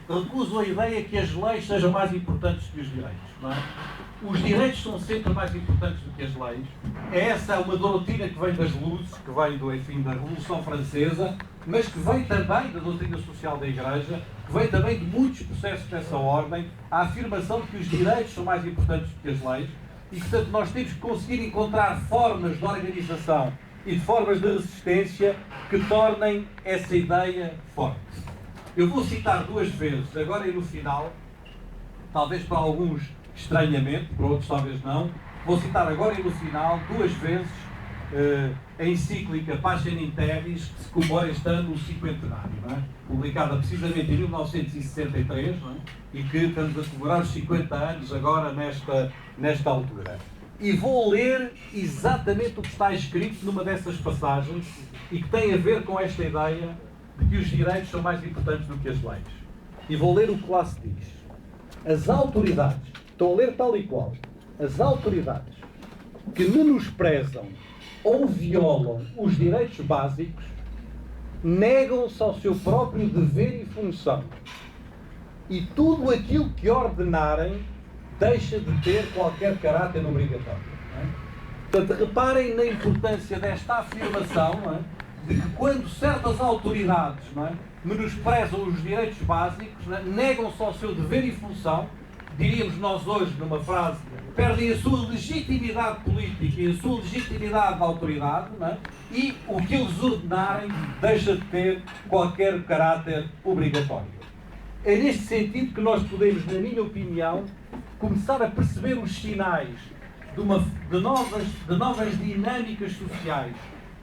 recusam a ideia que as leis sejam mais importantes que os direitos. Não é? Os direitos são sempre mais importantes do que as leis. Essa é uma doutrina que vem das luzes, que vem da Revolução Francesa, mas que vem também da doutrina social da Igreja, que vem também de muitos processos dessa ordem, a afirmação de que os direitos são mais importantes do que as leis e, portanto, nós temos que conseguir encontrar formas de organização e de formas de resistência que tornem essa ideia forte. Eu vou citar duas vezes, agora e no final, talvez para alguns estranhamente, para outros talvez não, vou citar agora e no final, duas vezes, a encíclica Pacem in Terris, que se comemora este ano o cinquentenário, não é? Publicada precisamente em 1963, não é? E que estamos a comemorar os 50 anos agora nesta altura. E vou ler exatamente o que está escrito numa dessas passagens e que tem a ver com esta ideia de que os direitos são mais importantes do que as leis. E vou ler o que lá se diz. As autoridades, estou a ler tal e qual, as autoridades que menosprezam ou violam os direitos básicos negam-se ao seu próprio dever e função. E tudo aquilo que ordenarem deixa de ter qualquer caráter obrigatório. Não é? Portanto, reparem na importância desta afirmação, não é? De que quando certas autoridades, não é, menosprezam os direitos básicos, não é, negam-se ao seu dever e função, diríamos nós hoje numa frase, perdem a sua legitimidade política e a sua legitimidade de autoridade, não é? E o que eles ordenarem deixa de ter qualquer caráter obrigatório. É neste sentido que nós podemos, na minha opinião, começar a perceber os sinais de novas dinâmicas sociais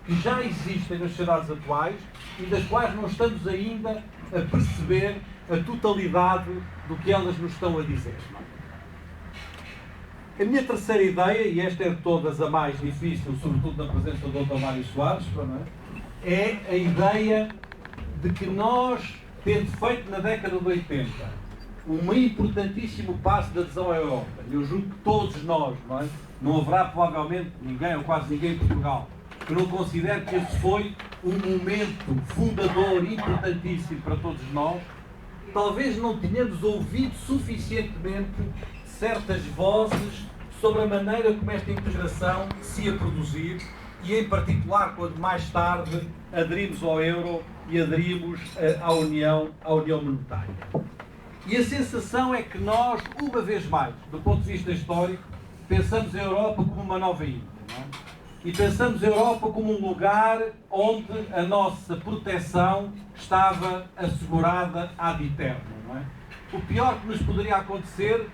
que já existem nas sociedades atuais e das quais não estamos ainda a perceber a totalidade do que elas nos estão a dizer. A minha terceira ideia, e esta é de todas a mais difícil, sobretudo na presença do Dr. Mário Soares, é a ideia de que nós, tendo feito na década de 80 um importantíssimo passo de adesão à Europa, e eu julgo que todos nós, não haverá provavelmente ninguém, ou quase ninguém em Portugal, que não considere que esse foi um momento fundador importantíssimo para todos nós, talvez não tenhamos ouvido suficientemente certas vozes sobre a maneira como esta integração se ia produzir e, em particular, quando mais tarde aderimos ao euro e aderimos à União Monetária. E a sensação é que nós, uma vez mais, do ponto de vista histórico, pensamos a Europa como uma nova Índia, não é? E pensamos a Europa como um lugar onde a nossa proteção estava assegurada ad eterno, não é? O pior que nos poderia acontecer,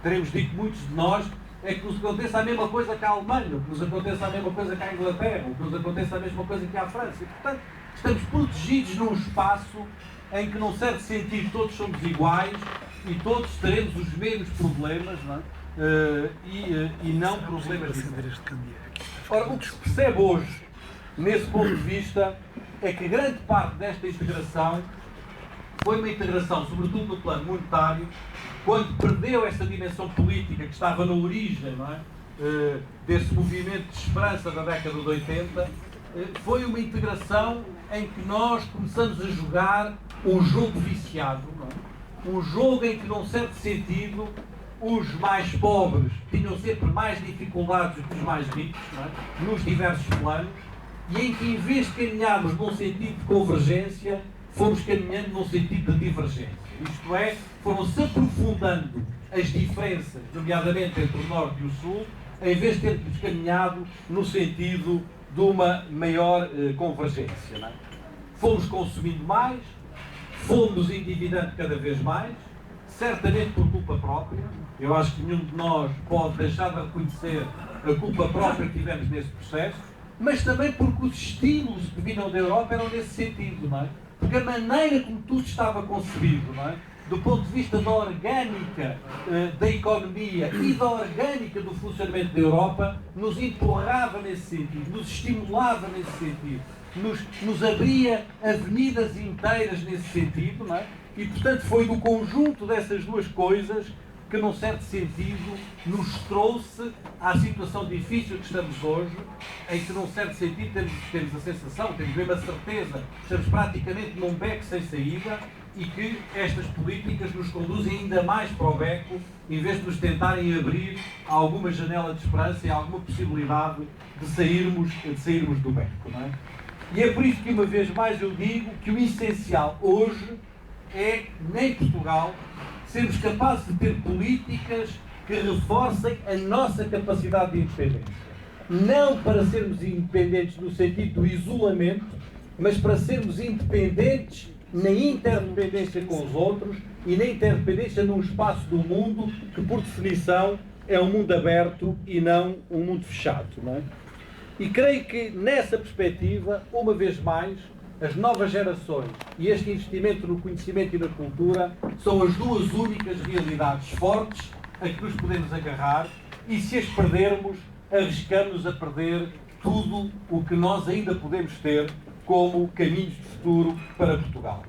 teremos dito muitos de nós, é que nos aconteça a mesma coisa que a Alemanha, que nos aconteça a mesma coisa que a Inglaterra, que nos aconteça a mesma coisa que a França. E, portanto, estamos protegidos num espaço em que, num certo sentido, todos somos iguais e todos teremos os mesmos problemas, não é? E não problemas diferentes. Ora, o que se percebe hoje, nesse ponto de vista, é que grande parte desta integração foi uma integração, sobretudo no plano monetário, quando perdeu essa dimensão política que estava na origem, não é? Desse movimento de esperança da década de 80, foi uma integração em que nós começamos a jogar um jogo viciado, não é? Um jogo em que, num certo sentido, os mais pobres tinham sempre mais dificuldades do que os mais ricos, não é? Nos diversos planos, e em que, em vez de caminharmos num sentido de convergência, fomos caminhando num sentido de divergência. Isto é, foram-se aprofundando as diferenças, nomeadamente entre o Norte e o Sul, em vez de termos caminhado no sentido de uma maior convergência. Não é? Fomos consumindo mais, fomos endividando cada vez mais, certamente por culpa própria. Eu acho que nenhum de nós pode deixar de reconhecer a culpa própria que tivemos nesse processo, mas também porque os estímulos que vinham da Europa eram nesse sentido, não é? Porque a maneira como tudo estava concebido, não é? Do ponto de vista da orgânica da economia e da orgânica do funcionamento da Europa, nos empurrava nesse sentido, nos estimulava nesse sentido, nos abria avenidas inteiras nesse sentido, não é? E, portanto, foi do conjunto dessas duas coisas que, num certo sentido, nos trouxe à situação difícil que estamos hoje, em que, num certo sentido, temos a sensação, temos mesmo a certeza, estamos praticamente num beco sem saída, e que estas políticas nos conduzem ainda mais para o beco, em vez de nos tentarem abrir alguma janela de esperança e alguma possibilidade de sairmos do beco, não é? E é por isso que, uma vez mais, eu digo que o essencial hoje é, em Portugal, sermos capazes de ter políticas que reforcem a nossa capacidade de independência. Não para sermos independentes no sentido do isolamento, mas para sermos independentes na interdependência com os outros e na interdependência num espaço do mundo que, por definição, é um mundo aberto e não um mundo fechado, não é? E creio que, nessa perspectiva, uma vez mais, as novas gerações e este investimento no conhecimento e na cultura são as duas únicas realidades fortes a que nos podemos agarrar, e se as perdermos, arriscamos a perder tudo o que nós ainda podemos ter como caminhos de futuro para Portugal.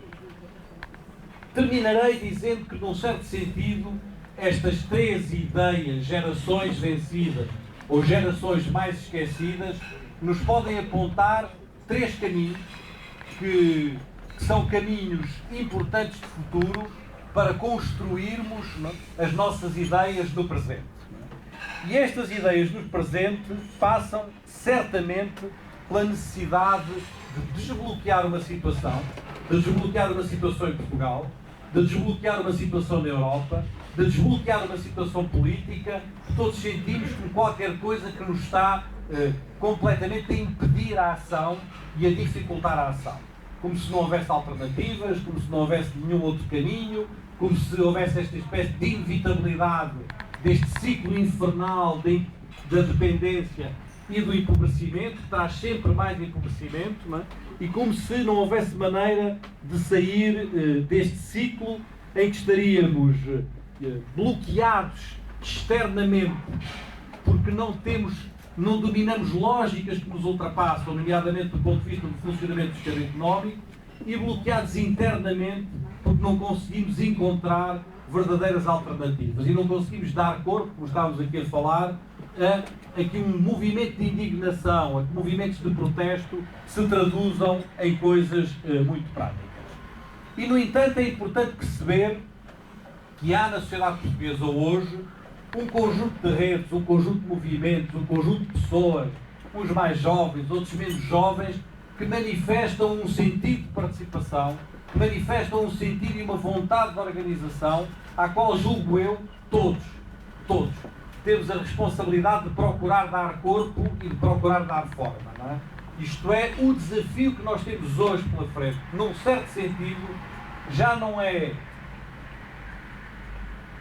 Terminarei dizendo que, num certo sentido, estas três ideias, gerações vencidas ou gerações mais esquecidas, nos podem apontar três caminhos que são caminhos importantes de futuro para construirmos as nossas ideias no presente. E estas ideias no presente passam certamente pela necessidade de desbloquear uma situação, de desbloquear uma situação em Portugal, de desbloquear uma situação na Europa, de desbloquear uma situação política. Todos sentimos como qualquer coisa que nos está completamente a impedir a ação e a dificultar a ação. Como se não houvesse alternativas, como se não houvesse nenhum outro caminho, como se houvesse esta espécie de inevitabilidade deste ciclo infernal da dependência e do empobrecimento, que traz sempre mais empobrecimento, não é? E como se não houvesse maneira de sair deste ciclo em que estaríamos bloqueados externamente, porque não dominamos lógicas que nos ultrapassam, nomeadamente do ponto de vista do funcionamento do sistema económico, e bloqueados internamente porque não conseguimos encontrar verdadeiras alternativas e não conseguimos dar corpo, como estávamos aqui a falar, a que um movimento de indignação, a que movimentos de protesto se traduzam em coisas muito práticas. E, no entanto, é importante perceber que há na sociedade portuguesa hoje um conjunto de redes, um conjunto de movimentos, um conjunto de pessoas, uns mais jovens, outros menos jovens, que manifestam um sentido de participação, que manifestam um sentido e uma vontade de organização, à qual, julgo eu, todos temos a responsabilidade de procurar dar corpo e de procurar dar forma, não é? Isto é o desafio que nós temos hoje pela frente. Num certo sentido, já não é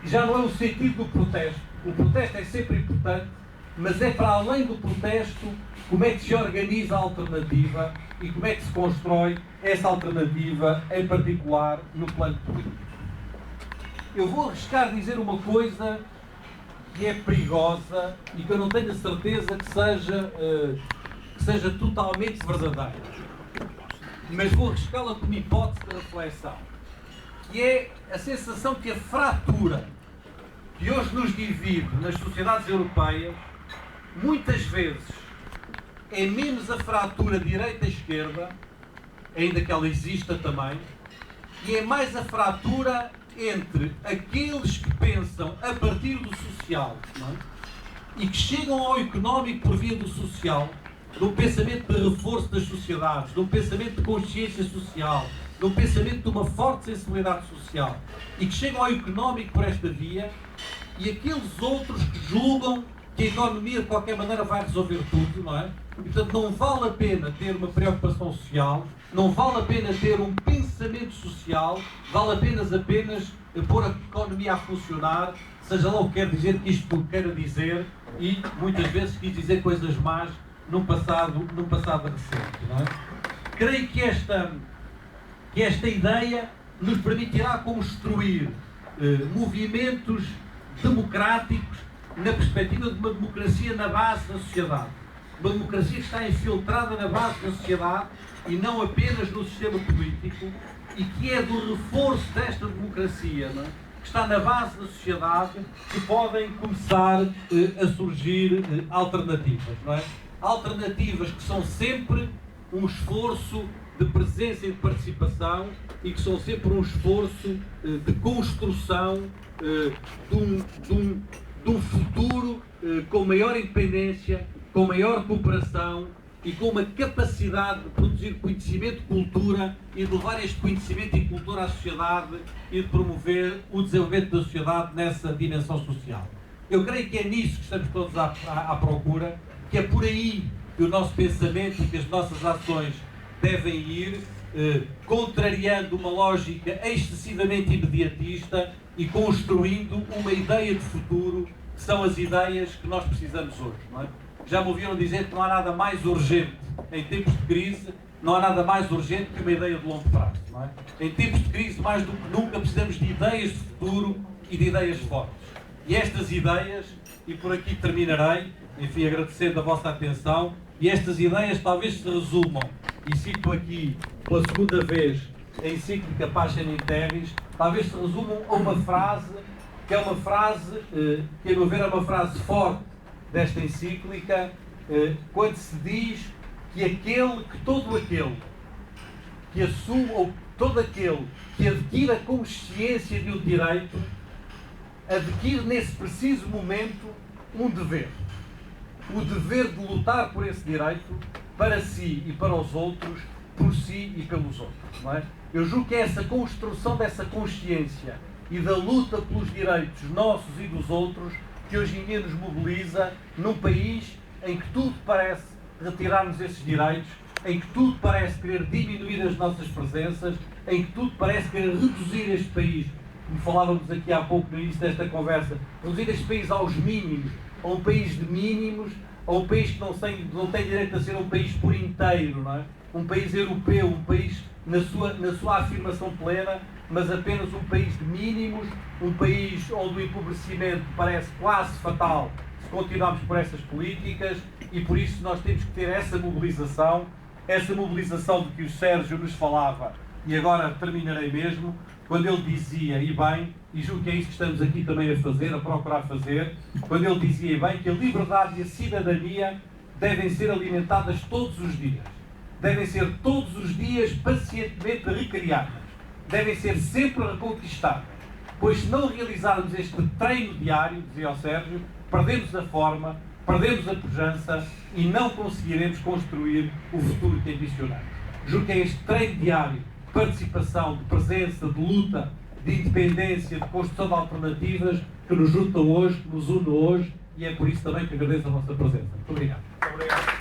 o sentido do protesto. O protesto é sempre importante, mas é para além do protesto como é que se organiza a alternativa e como é que se constrói essa alternativa, em particular no plano político. Eu vou arriscar dizer uma coisa que é perigosa e que eu não tenho a certeza que seja totalmente verdadeira, mas vou arriscá-la como hipótese de reflexão, que é a sensação que a fratura que hoje nos divide nas sociedades europeias muitas vezes é menos a fratura direita-esquerda, ainda que ela exista também, e é mais a fratura entre aqueles que pensam a partir do social, não é? E que chegam ao económico por via do social, de um pensamento de reforço das sociedades, de um pensamento de consciência social, de um pensamento de uma forte sensibilidade social, e que chegam ao económico por esta via, e aqueles outros que julgam que a economia de qualquer maneira vai resolver tudo, não é? E, portanto, não vale a pena ter uma preocupação social, não vale a pena ter um pensamento social, vale apenas pôr a economia a funcionar, seja lá o que quer dizer que isto queira dizer, e muitas vezes quis dizer coisas más num passado recente, não é? Creio que esta ideia nos permitirá construir movimentos democráticos na perspectiva de uma democracia na base da sociedade. Uma democracia que está infiltrada na base da sociedade e não apenas no sistema político, e que é do reforço desta democracia, não é? Que está na base da sociedade, que podem começar a surgir alternativas, não é? Alternativas que são sempre um esforço de presença e de participação e que são sempre um esforço de construção de um futuro com maior independência, com maior cooperação e com uma capacidade de produzir conhecimento e cultura e de levar este conhecimento e cultura à sociedade e de promover o desenvolvimento da sociedade nessa dimensão social. Eu creio que é nisso que estamos todos à procura, que é por aí que o nosso pensamento e que as nossas ações devem ir, contrariando uma lógica excessivamente imediatista e construindo uma ideia de futuro, que são as ideias que nós precisamos hoje, não é? Já me ouviram dizer que não há nada mais urgente em tempos de crise, não há nada mais urgente que uma ideia de longo prazo, não é? Em tempos de crise, mais do que nunca, precisamos de ideias de futuro e de ideias fortes. E estas ideias, e por aqui terminarei, enfim, agradecendo a vossa atenção, e estas ideias talvez se resumam, e cito aqui pela segunda vez a encíclica Pacem in Terris, talvez se resumam a uma frase, que é uma frase, que a meu ver é uma frase forte desta encíclica, quando se diz que todo aquele que assume, ou todo aquele que adquire a consciência de um direito, adquire nesse preciso momento um dever. O dever de lutar por esse direito, para si e para os outros, por si e pelos outros, não é? Eu julgo que é essa construção dessa consciência e da luta pelos direitos nossos e dos outros que hoje em dia nos mobiliza num país em que tudo parece retirar-nos esses direitos, em que tudo parece querer diminuir as nossas presenças, em que tudo parece querer reduzir este país, como falávamos aqui há pouco no início desta conversa, reduzir este país aos mínimos, a um país de mínimos, a um país que não tem direito a ser um país por inteiro, não é? Um país europeu, um país na sua afirmação plena, mas apenas um país de mínimos, um país onde o empobrecimento parece quase fatal se continuarmos por essas políticas, e por isso nós temos que ter essa mobilização de que o Sérgio nos falava, e agora terminarei mesmo, quando ele dizia, e bem, e julgo que é isso que estamos aqui também a fazer, a procurar fazer, quando ele dizia, e bem, que a liberdade e a cidadania devem ser alimentadas todos os dias. Devem ser todos os dias pacientemente recriadas. Devem ser sempre reconquistadas. Pois se não realizarmos este treino diário, dizia o Sérgio, perdemos a forma, perdemos a pujança e não conseguiremos construir o futuro que ambicionamos. Julgo que é este treino diário de participação, de presença, de luta, de independência, de construção de alternativas que nos junta hoje, que nos une hoje, e é por isso também que agradeço a vossa presença. Muito obrigado. Muito obrigado.